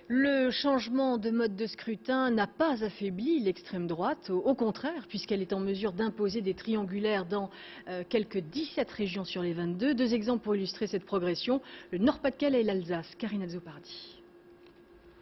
Le changement de mode de scrutin n'a pas affaibli l'extrême droite, au contraire, puisqu'elle est en mesure d'imposer des triangulaires dans quelques 17 régions sur les 22. Deux exemples pour illustrer cette progression, le Nord-Pas-de-Calais et l'Alsace. Karina Zopardi.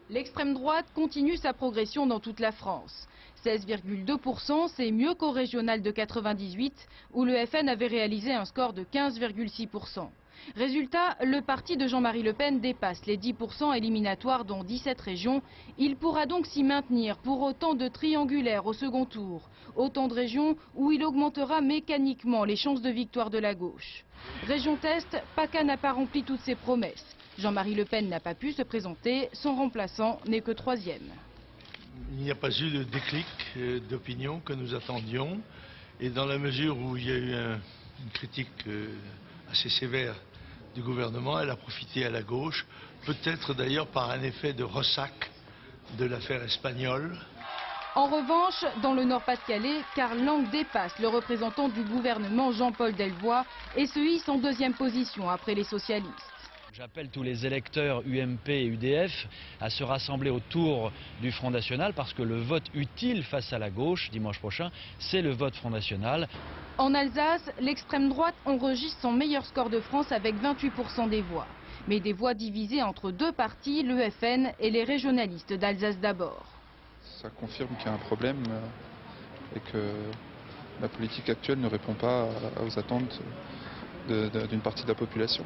L'extrême droite continue sa progression dans toute la France. 16,2%, c'est mieux qu'au régional de 98, où le FN avait réalisé un score de 15,6%. Résultat, le parti de Jean-Marie Le Pen dépasse les 10% éliminatoires dans 17 régions. Il pourra donc s'y maintenir pour autant de triangulaires au second tour. Autant de régions où il augmentera mécaniquement les chances de victoire de la gauche. Région Est, PACA n'a pas rempli toutes ses promesses. Jean-Marie Le Pen n'a pas pu se présenter, son remplaçant n'est que 3e. Il n'y a pas eu le déclic d'opinion que nous attendions. Et dans la mesure où il y a eu une critique assez sévère du gouvernement, elle a profité à la gauche, peut-être d'ailleurs par un effet de ressac de l'affaire espagnole. En revanche, dans le Nord-Pas-de-Calais, Karl Lang dépasse le représentant du gouvernement Jean-Paul Delevoye et se hisse en 2e position après les socialistes. J'appelle tous les électeurs UMP et UDF à se rassembler autour du Front National parce que le vote utile face à la gauche dimanche prochain, c'est le vote Front National. En Alsace, l'extrême droite enregistre son meilleur score de France avec 28% des voix. Mais des voix divisées entre deux partis, le FN et les régionalistes d'Alsace d'abord. Ça confirme qu'il y a un problème et que la politique actuelle ne répond pas aux attentes d'une partie de la population.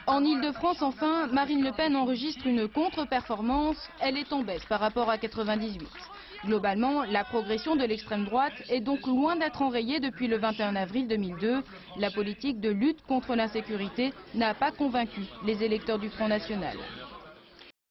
En Ile-de-France, enfin, Marine Le Pen enregistre une contre-performance. Elle est en baisse par rapport à 98. Globalement, la progression de l'extrême droite est donc loin d'être enrayée depuis le 21 avril 2002. La politique de lutte contre l'insécurité n'a pas convaincu les électeurs du Front National.